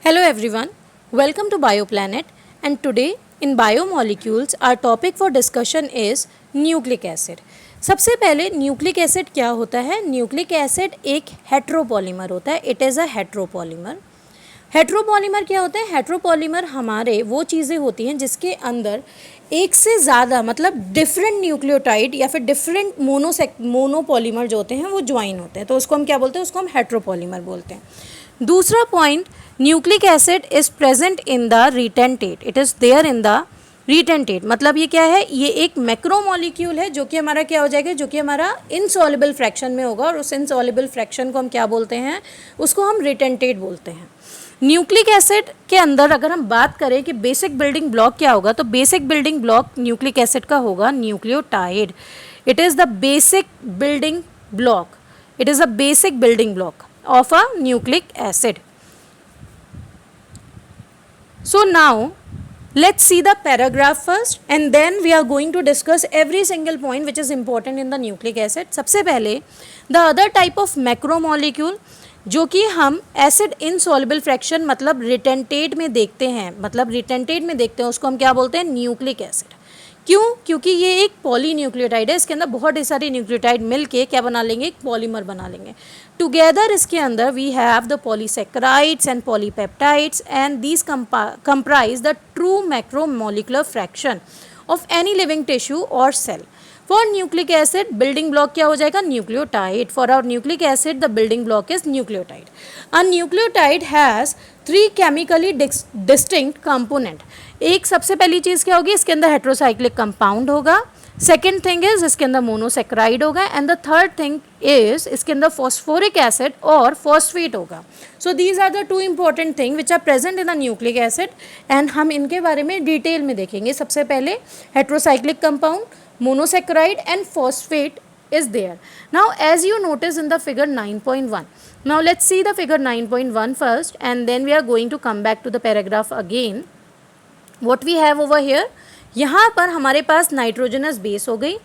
Hello everyone, welcome to BioPlanet, and today in biomolecules our topic for discussion is nucleic acid. सबसे पहले nucleic acid क्या होता है? Nucleic acid एक heteropolymer होता है. It is a heteropolymer. Heteropolymer क्या होता है? हेट्रोपॉलीमर हमारे वो चीज़ें होती हैं जिसके अंदर एक से ज़्यादा मतलब डिफरेंट न्यूक्लियोटाइड या फिर डिफरेंट मोनोपॉलीमर जो होते हैं वो ज्वाइन होते हैं, तो उसको हम क्या बोलते हैं? उसको हम हेट्रोपॉलीमर बोलते हैं. दूसरा point, nucleic acid is present in the retentate. It is there in the retentate. मतलब ये क्या है? ये एक मैक्रोमोलिक्यूल है जो कि हमारा क्या हो जाएगा? जो कि हमारा इनसॉल्युबल फ्रैक्शन में होगा, और उस इनसॉल्युबल फ्रैक्शन को हम क्या बोलते हैं? उसको हम रिटेंटेट बोलते हैं. न्यूक्लिक एसिड के अंदर अगर हम बात करें कि बेसिक बिल्डिंग ब्लॉक क्या होगा, तो basic building block nucleic acid का होगा nucleotide. It is the basic building block. It is the basic building block of a nucleic acid. So now let's see the paragraph first and then we are going to discuss every single point which is important in the nucleic acid. सबसे पहले the other type of macromolecule जो कि हम acid insoluble fraction मतलब रिटेंटेट में देखते हैं, उसको हम क्या बोलते हैं? Nucleic acid. क्यों? क्योंकि ये एक पॉलीन्यूक्लियोटाइड है. इसके अंदर बहुत सारे न्यूक्लियोटाइड मिलके क्या बना लेंगे? एक पॉलीमर बना लेंगे. टुगेदर इसके अंदर we have the polysaccharides and polypeptides and these comprise the true macromolecular fraction of any living tissue और cell. For nucleic acid building block क्या हो जाएगा? Nucleotide. For our nucleic acid the building block is nucleotide. A nucleotide has 3 chemically distinct component. एक सबसे पहली चीज़ क्या होगी? इसके अंदर हेट्रोसाइक्लिक कंपाउंड होगा. सेकेंड थिंग इज इसके अंदर मोनोसेक्राइड होगा. And the third thing is इसके अंदर फॉस्फोरिक एसिड और फॉस्फेट होगा. So these are the 2 important thing which are present in the nucleic acid, and हम इनके बारे में डिटेल में देखेंगे. सबसे पहले heterocyclic compound, monosaccharide and phosphate is there. Now as you notice in the figure 9.1, now let's see the figure 9.1 first and then we are going to come back to the paragraph again. What we have over here, यहाँ पर हमारे पास nitrogenous base हो गई,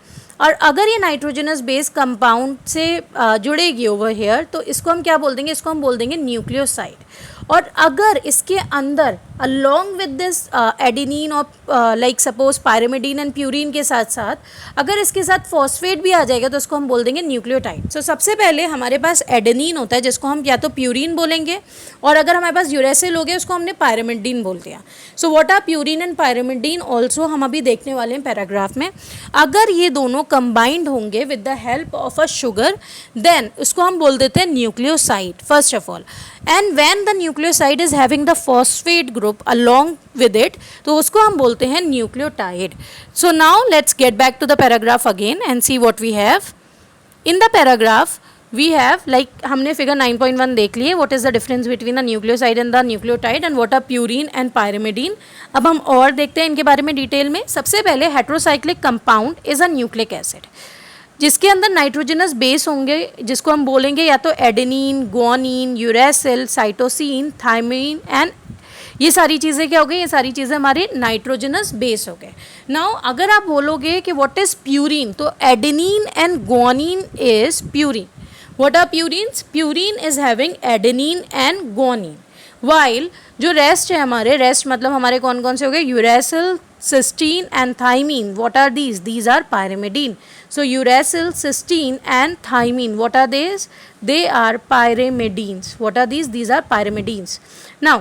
और अगर ये nitrogenous base compound से जुड़ेगी over here तो इसको हम क्या बोल देंगे? इसको हम बोल देंगे न्यूक्लियोसाइड. और अगर इसके अंदर अलॉन्ग विद दिस एडिनिन और like suppose pyrimidine and purine के साथ साथ अगर इसके साथ फॉस्फेट भी आ जाएगा तो उसको हम बोल देंगे न्यूक्लियोटाइड. सो सबसे पहले हमारे पास एडेनिन होता है जिसको हम या तो प्यूरिन बोलेंगे, और अगर हमारे पास यूरेसिल हो गया उसको हमने पायरिमिडीन बोल दिया. So what are purine and pyrimidine also हम अभी देखने वाले हैं पैराग्राफ में. अगर ये दोनों कंबाइंड होंगे with the help of a sugar then उसको हम बोल देते हैं nucleoside first of all. And when the nucleoside is having the phosphate group along with it तो उसको हम बोलते हैं nucleotide. So now let's get back to the paragraph again and see what we have in the paragraph. We have like हमने figure 9.1 देख लिए. What is the difference between the nucleoside and the nucleotide and what are purine and pyrimidine. अब हम और देखते हैं इनके बारे में डिटेल में. सबसे पहले heterocyclic compound is a nucleic acid जिसके अंदर नाइट्रोजनस बेस होंगे जिसको हम बोलेंगे या तो adenine, guanine, uracil, cytosine, thymine and ये सारी चीज़ें क्या हो गई? ये सारी चीज़ें हमारे नाइट्रोजनस बेस हो गए. नाउ अगर आप बोलोगे कि व्हाट इज़ प्यूरिन तो adenine and guanine is purine. What are purines? Purine is having adenine and guanine. While जो रेस्ट है हमारे रेस्ट मतलब हमारे कौन कौन से हो गए? Uracil, cysteine and thymine. What are these? These are pyrimidine. So uracil, cysteine and thymine, what are these? They are pyrimidines. What are these? These are pyrimidines. Now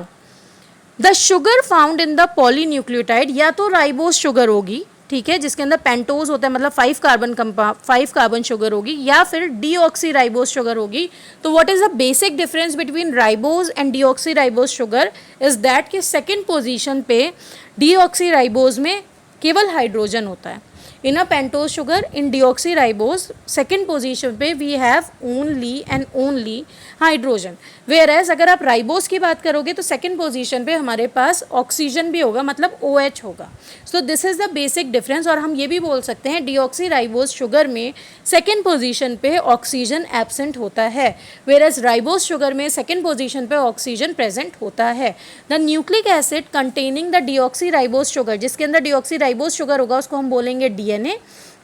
the sugar found in the polynucleotide या तो ribose sugar होगी, ठीक है, जिसके अंदर pentose होता है मतलब 5 कार्बन शुगर होगी, या फिर डीऑक्सी राइबोस शुगर होगी. तो what is the basic difference between ribose and deoxyribose sugar is that कि सेकेंड पोजीशन पे डीऑक्सी राइबोस में केवल हाइड्रोजन होता है. In a pentose sugar, in deoxyribose, second position पे we have only and only hydrogen. Whereas अगर आप ribose की बात करोगे तो सेकंड पोजीशन पे हमारे पास ऑक्सीजन भी होगा मतलब OH होगा. So this is the basic difference. और हम ये भी बोल सकते हैं डीऑक्सीराइबोस शुगर में सेकंड पोजीशन पे ऑक्सीजन एब्सेंट होता है, वेयरएज राइबोस शुगर में सेकंड पोजीशन पे ऑक्सीजन प्रेजेंट होता है. The nucleic acid containing the deoxyribose sugar, जिसके अंदर डीऑक्सीराइबोस शुगर होगा उसको हम बोलेंगे DNA,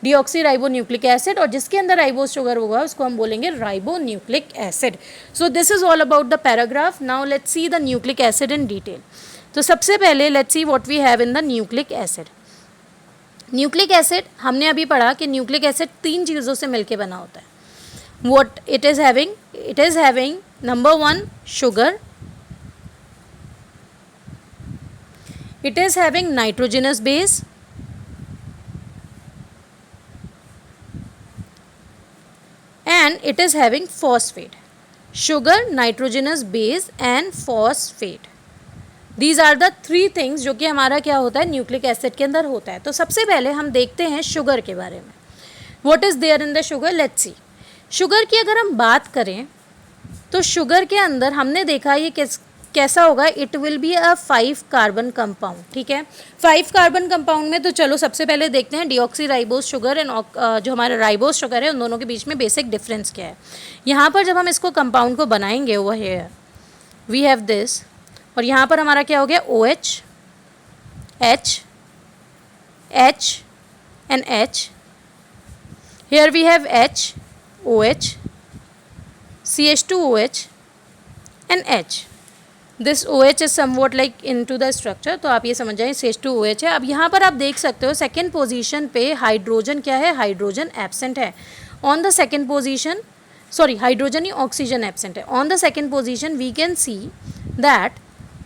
deoxy ribo nucleic acid, और जिसके अंदर राइबोस शुगर होगा उसको हम बोलेंगे ribo nucleic acid. So this is all about the paragraph. Now let's see the nucleic acid in detail. तो सबसे पहले let's see what we have in the nucleic acid. Nucleic acid हमने अभी पढ़ा कि न्यूक्लिक एसिड 3 चीज़ों से मिलके बना होता है. What it is having? It is having number 1 sugar. It is having nitrogenous base. And it is having phosphate. Sugar, nitrogenous base and phosphate. These are the 3 things जो कि हमारा क्या होता है न्यूक्लिक एसिड के अंदर होता है. तो सबसे पहले हम देखते हैं शुगर के बारे में. What is there in the sugar? Let's see. Sugar की अगर हम बात करें तो शुगर के अंदर हमने देखा ये कैसा होगा. It will be a 5 carbon compound. ठीक है, 5 कार्बन कंपाउंड में तो चलो सबसे पहले देखते हैं डीऑक्सी राइबोस शुगर एंड जो हमारा राइबोस शुगर है उन दोनों के बीच में बेसिक डिफरेंस क्या है. यहाँ पर जब हम इसको कंपाउंड को बनाएंगे over here we have this, और यहाँ पर हमारा क्या हो गया OH, H, H and H. Here we have H, OH, CH2OH and H. This OH is somewhat like into the structure. तो आप ये समझ जाएं CH2OH है. अब यहाँ पर आप देख सकते हो सेकेंड पोजीशन पे हाइड्रोजन क्या है, हाइड्रोजन एब्सेंट है. On the second position, sorry hydrogen ही ऑक्सीजन एब्सेंट है. On the second position we can see that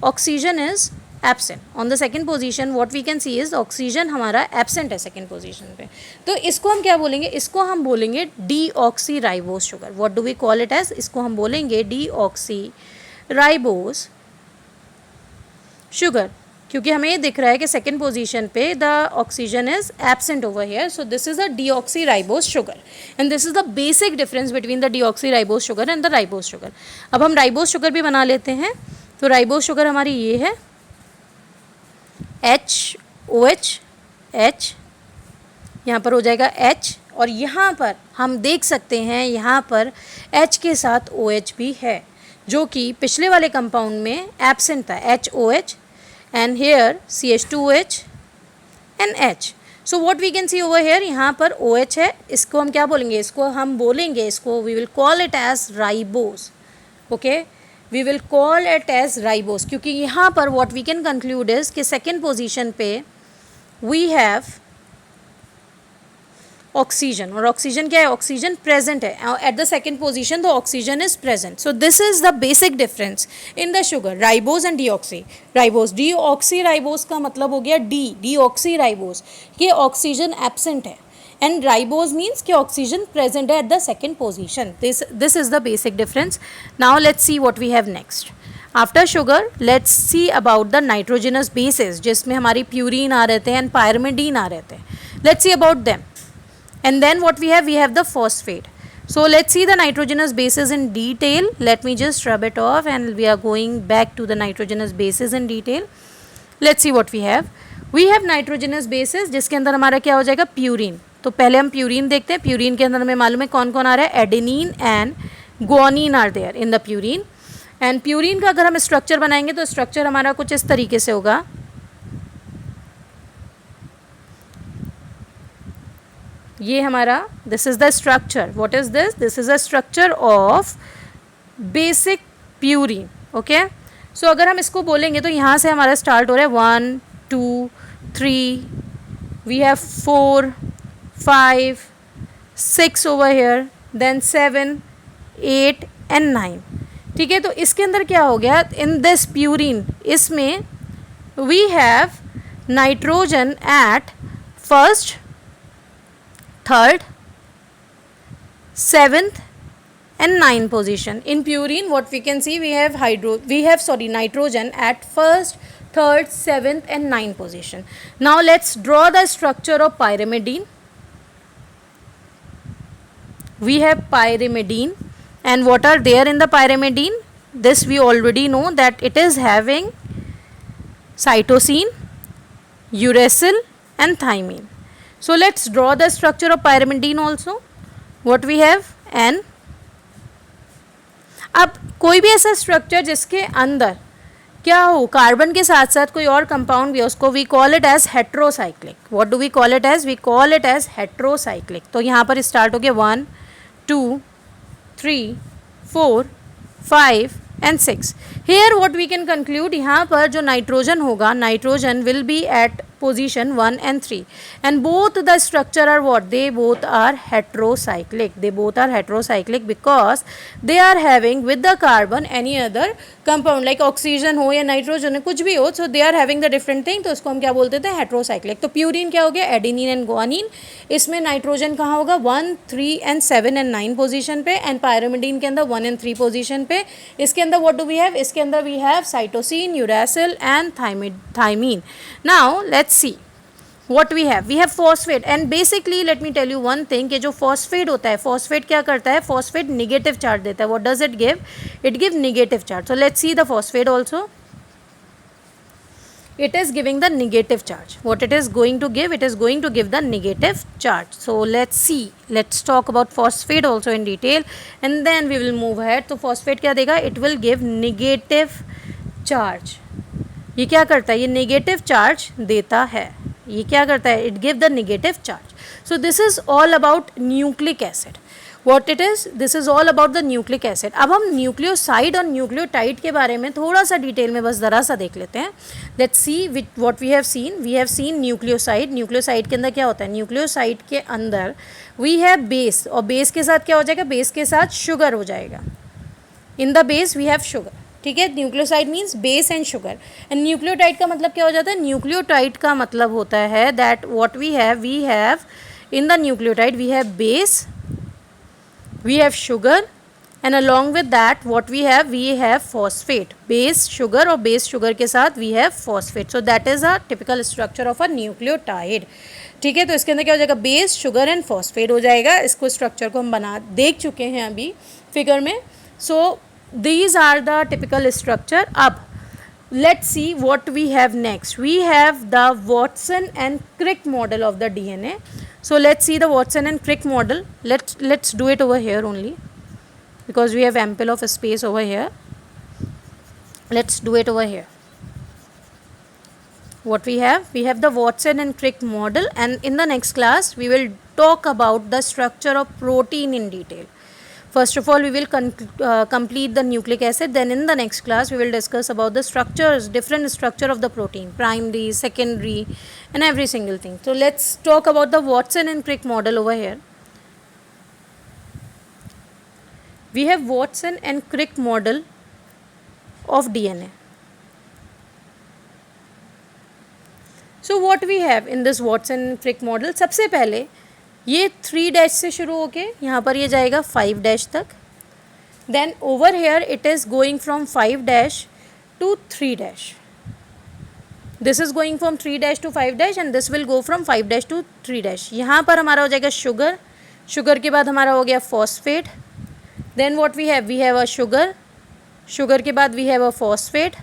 oxygen is absent. On the second position what we can see is oxygen हमारा absent है second position पे. तो इसको हम क्या बोलेंगे, इसको हम बोलेंगे deoxyribose sugar. What do we call it as, इसको हम बोलेंगे डीऑक्सी राइबोस शुगर, क्योंकि हमें ये दिख रहा है कि सेकेंड पोजीशन पे the oxygen is absent over here. So this is the deoxy ribose sugar and this is the basic difference between the deoxy ribose sugar and the ribose sugar. अब हम राइबोस शुगर भी बना लेते हैं. तो ribose sugar हमारी ये है HOH, H, यहाँ पर हो जाएगा H, और यहाँ पर हम देख सकते हैं यहाँ पर H के साथ OH भी है जो कि पिछले वाले कंपाउंड में एब्सेंट था. HOH and here CH2OH and H. So what we can see over here, यहाँ पर OH है, इसको हम क्या बोलेंगे, इसको हम बोलेंगे, इसको we will call it as ribose. Okay, we will call it as ribose, क्योंकि यहाँ पर what we can conclude is कि सेकेंड पोजीशन पे वी हैव ऑक्सीजन, और ऑक्सीजन क्या है, ऑक्सीजन प्रेजेंट है at the second position. The oxygen is present. So this is the basic difference in the sugar ribose and deoxyribose. Deoxyribose का मतलब हो गया deoxyribose, ये oxygen absent है, and ribose means कि oxygen present at the second position. This is the basic difference. Now let's see what we have next. After sugar, let's see about the nitrogenous bases जिसमें हमारी purine आ रहे थे and pyrimidine आ रहे थे. Let's see about them. And then what we have the phosphate. So let's see the nitrogenous bases in detail. Let me just rub it off and we are going back to the nitrogenous bases in detail. Let's see what we have. We have nitrogenous bases जिसके अंदर हमारा क्या हो जाएगा, purine. तो पहले हम purine देखते हैं. प्यूरीन के अंदर हमें मालूम है कौन कौन आ रहा है, adenine and guanine are there in the purine. And purine का अगर हम स्ट्रक्चर बनाएंगे तो स्ट्रक्चर हमारा कुछ इस तरीके से होगा. ये हमारा this is the structure. What is this, this is a structure of basic purine. Okay, so अगर हम इसको बोलेंगे तो यहाँ से हमारा स्टार्ट हो रहा है 1 2 3, we have 4 5 6 over here, then 7 8 and 9. ठीक है, तो इसके अंदर क्या हो गया, इन दिस प्यूरीन इसमें we have nitrogen at first, third, seventh and 9 position. In purine what we can see, we have nitrogen at first, third, 7th and 9th position. Now let's draw the structure of pyrimidine. We have pyrimidine, and what are there in the pyrimidine? This we already know that it is having cytosine, uracil and thymine. So let's draw the structure of pyrimidine also. What we have, N. अब कोई भी ऐसा structure जिसके अंदर क्या हो, carbon के साथ साथ कोई और कंपाउंड भी है, उसको we call it as heterocyclic. What do we call it as? We call it as heterocyclic. तो यहाँ पर स्टार्ट हो गया 1 2 3 4 5 and 6. Here what we can conclude, यहाँ पर जो नाइट्रोजन होगा, nitrogen will be at position 1 and 3, and both the structure are what? They both are heterocyclic. They both are heterocyclic because they are having with the carbon any other compound like oxygen हो या nitrogen कुछ भी हो, so they are having the different thing. तो उसको हम क्या बोलते थे? हेट्रोसाइक्लिक. तो प्यूरिन क्या हो गया? Adenine and guanine. इसमें नाइट्रोजन कहाँ होगा? 1 3 एंड 7 एंड 9 पोजीशन पे, एंड पायरामिडीन के अंदर 1 एंड 3 पोजीशन पे. इसके अंदर व्हाट डू वी हैव? इसके अंदर we have cytosine, uracil and thymine. Now let's see what we have phosphate, and basically let me tell you one thing कि जो phosphate होता है, phosphate क्या करता है? phosphate negative charge देता है. what does it give? it give negative charge. so let's see the phosphate also. it is giving the negative charge. what it is going to give? it is going to give the negative charge. so let's see, let's talk about phosphate also in detail and then we will move ahead. तो phosphate क्या देगा? it will give negative charge. ये क्या करता है? ये negative charge देता है. ये क्या करता है? It give the negative charge. So this is all about nucleic acid. What it is? This is all about the nucleic acid. अब हम न्यूक्लियोसाइड और न्यूक्लियोटाइड के बारे में थोड़ा सा डिटेल में बस ज़रा सा देख लेते हैं. Let's see what we have seen. We have seen nucleoside. Nucleoside के अंदर क्या होता है? न्यूक्लियोसाइड के अंदर वी हैव बेस, और बेस के साथ क्या हो जाएगा? बेस के साथ शुगर हो जाएगा. In the base we have sugar. ठीक है, nucleoside means base and sugar. And nucleotide का मतलब क्या हो जाता है? न्यूक्लियोटाइड का मतलब होता है that what we have in the nucleotide we have base, we have sugar, and along with that what we have phosphate. Base sugar, और बेस शुगर के साथ we have phosphate. So that is a typical structure of a nucleotide. ठीक है, तो इसके अंदर क्या हो जाएगा? बेस, शुगर एंड फॉस्फेट हो जाएगा. इसको स्ट्रक्चर को हम देख चुके हैं अभी फिगर में. सो these are the typical structure. अब let's see what we have next. We have the Watson and Crick model of the DNA. So let's see the Watson and Crick model. Let's do it over here only because we have ample of space over here. Let's do it over here. What we have the Watson and Crick model, and in the next class we will talk about the structure of protein in detail. First of all, we will complete the nucleic acid. Then in the next class, we will discuss about the structures, different structure of the protein, primary, secondary, and every single thing. So let's talk about the Watson and Crick model over here. We have Watson and Crick model of DNA. So what we have in this Watson and Crick model? सबसे पहले ये 3 dash से शुरू होके यहाँ पर ये जाएगा 5 डैश तक. Then over here it is going from 5 dash to 3 dash. This is going from 3 dash to 5 dash and this will go from 5 dash to 3 dash. यहाँ पर हमारा हो जाएगा शुगर. शुगर के बाद हमारा हो गया phosphate. Then what we have a sugar. Sugar के बाद we have a phosphate.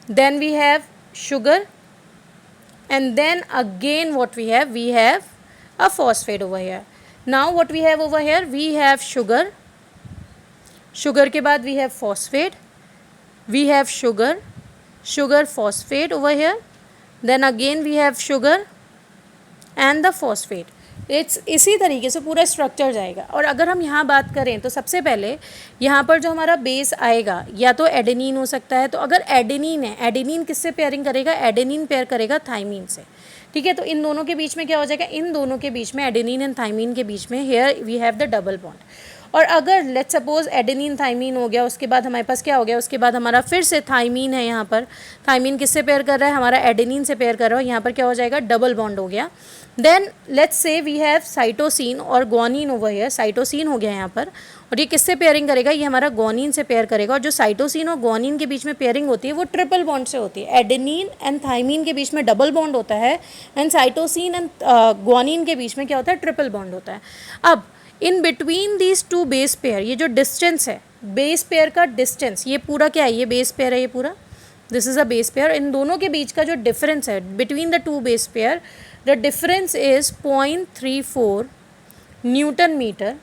Then we have sugar, and then again what we have a phosphate over here. Now what we have over here? We have sugar. Sugar के बाद we have phosphate. We have sugar phosphate over here. Then again we have sugar and the phosphate. इसी तरीके से पूरा structure जाएगा. और अगर हम यहाँ बात करें तो सबसे पहले यहाँ पर जो हमारा बेस आएगा या तो एडेनिन हो सकता है. तो अगर एडेनिन है, एडेनिन किससे पेयरिंग करेगा? एडेनिन पेयर करेगा थाइमीन से. ठीक है, तो इन दोनों के बीच में क्या हो जाएगा? इन दोनों के बीच में, एडेनिन एंड थाइमीन के बीच में, here we have the double bond. और अगर लेट्स सपोज एडेनिन थाइमीन हो गया, उसके बाद हमारे पास क्या हो गया? उसके बाद हमारा फिर से थाइमीन है. यहाँ पर थाइमीन किससे पेयर कर रहा है? हमारा एडेनिन से पेयर कर रहा है. यहाँ पर क्या हो जाएगा? डबल बॉन्ड हो गया. Then let's say we have cytosine और ग्वानिन ओवर हियर. साइटोसिन हो गया यहाँ पर, और ये किससे पेयरिंग करेगा? ये हमारा ग्वानिन से पेयर करेगा. और जो साइटोसिन और ग्वानिन के बीच में पेयरिंग होती है वो ट्रिपल बॉन्ड से होती है. एडेनिन एंड थाइमीन के बीच में डबल बॉन्ड होता है, एंड साइटोसिन एंड ग्वानिन के बीच में क्या होता है? ट्रिपल बॉन्ड होता है. अब in between these two base pair, ये जो डिस्टेंस है, बेस पेयर का डिस्टेंस, ये पूरा क्या है? ये बेस पेयर है, ये पूरा this is a base pair. इन दोनों के बीच का जो डिफरेंस है between the two base pair, the difference is 0.34 newton metre,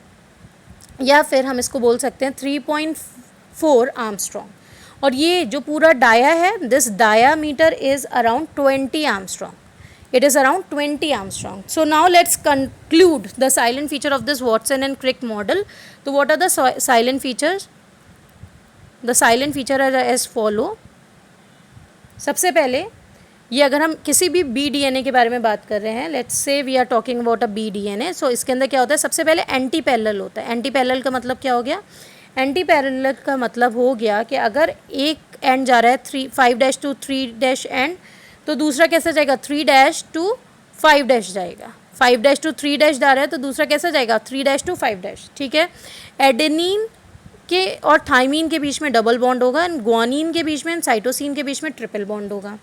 या फिर हम इसको बोल सकते हैं 3.4 आर्मस्ट्रॉन्ग. और ये जो पूरा डाया है, this diameter is around 20 Armstrong. It is around 20 Armstrong. So now let's conclude the silent feature of this Watson and Crick model. So what are the silent features? The silent feature are as follow. सबसे पहले ये अगर हम किसी भी BDNA के बारे में बात कर रहे हैं, let's say we are talking about a BDNA. So इसके अंदर क्या होता है, सबसे पहले एंटी पैरेलल होता है. एंटी पैरेलल का मतलब क्या हो गया? एंटी पैरेलल का मतलब हो गया कि अगर एक एंड जा रहा है 5' to 3' एंड, तो दूसरा कैसा जाएगा, 3' to 5' जाएगा. 5' to 3' जा रहा है तो दूसरा कैसा जाएगा, 3' to 5'. ठीक है. एडेनिन के और थाइमीन के बीच में डबल बॉन्ड होगा, एंड ग्वानिन के बीच में एंड साइटोसिन के बीच में ट्रिपल बॉन्ड होगा.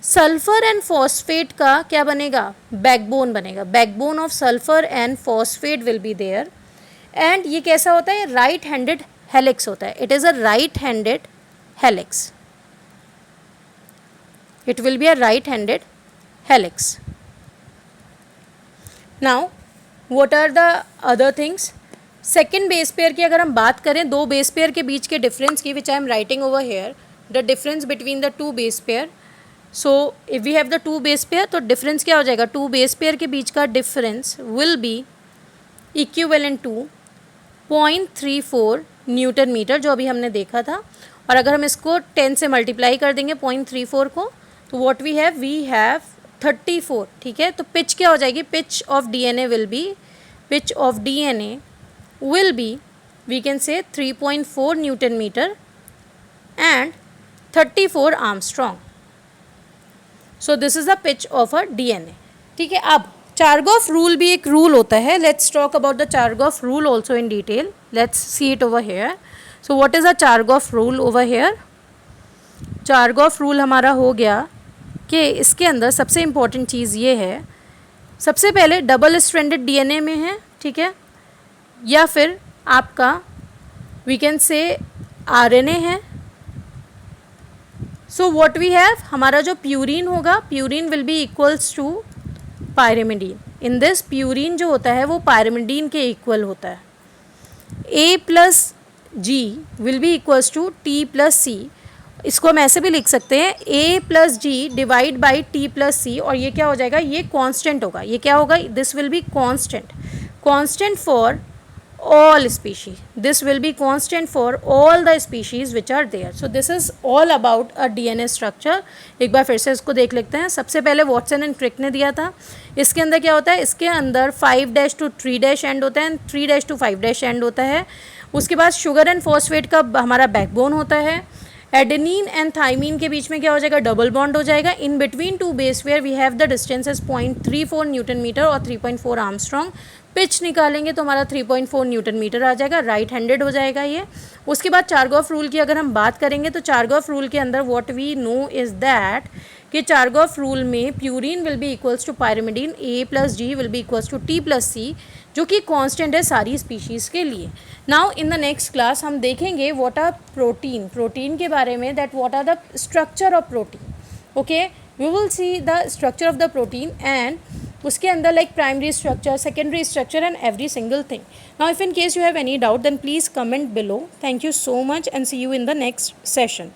सल्फर एंड फॉस्फेट का क्या बनेगा, बैकबोन बनेगा. Backbone of sulphur and phosphate will be there. And ये कैसा होता है, राइट हैंडेड हेलिक्स होता है. It is a right handed helix. It will be a right-handed helix. Now, what are the other things? Second base pair की अगर हम बात करें, दो बेस पेयर के बीच के डिफरेंस की, which I am writing over here, the difference between the two base pair. So, if we have the two base pair, तो difference क्या हो जाएगा, two base pair के बीच का difference will be equivalent to 0.34 newton metre, जो अभी हमने देखा था. और अगर हम इसको 10 से मल्टीप्लाई कर देंगे 0.34 को, तो वॉट वी हैव 34. ठीक है. तो पिच क्या हो जाएगी, pitch of DNA will be we can say 3.4 newton metre and 34 Armstrong. So this is the pitch of a DNA. ठीक है. अब चारगॉफ रूल भी एक रूल होता है. Let's talk about the Chargaff rule also in detail. Let's see it over here. So what is a Chargaff rule over here? Chargaff rule हमारा हो गया कि इसके अंदर सबसे इम्पॉर्टेंट चीज़ ये है, सबसे पहले डबल स्ट्रैंडेड DNA में है. ठीक है. या फिर आपका वी कैन से RNA है. सो व्हाट वी हैव, हमारा जो प्यूरिन होगा, purine will be equals to pyrimidine. In this purine जो होता है वो पायरिमिडीन के इक्वल होता है. A+G will be equals to T+C. इसको हम ऐसे भी लिख सकते हैं, A+G डिवाइड बाई T+C. और ये क्या हो जाएगा, ये कांस्टेंट होगा. ये क्या होगा, this will be constant for all species. This will be constant for all the species which are there. So this is all about a DNA structure. एक बार फिर से इसको देख लेते हैं. सबसे पहले वॉटसन एंड क्रिक ने दिया था. इसके अंदर क्या होता है, इसके अंदर 5' to 3' एंड होता है एंड 3' to 5' एंड होता है. उसके बाद शुगर एंड फॉस्फेट का हमारा बैकबोन होता है. एडेनिन एंड थाइमीन के बीच में क्या हो जाएगा, डबल बॉन्ड हो जाएगा. In between two base where we have the distance is 0.34 newton metre और 3.4 आर्मस्ट्रॉन्ग. पिच निकालेंगे तो हमारा 3.4 न्यूटन मीटर आ जाएगा. राइट हैंडेड हो जाएगा ये. उसके बाद चारगॉफ रूल की अगर हम बात करेंगे तो चारगॉफ रूल के अंदर what we know is that कि चारगॉफ रूल में purine will be equals to pyrimidine, A+G will be equals to T+C, जो कि कांस्टेंट है सारी स्पीशीज़ के लिए. Now in the next class हम देखेंगे व्हाट आर प्रोटीन के बारे में, that what are the structure of protein. Okay, we will see the structure of the protein and उसके अंदर like primary structure, secondary structure and every single thing. Now if in case you have any doubt then please comment below. Thank you so much and see you in the next session.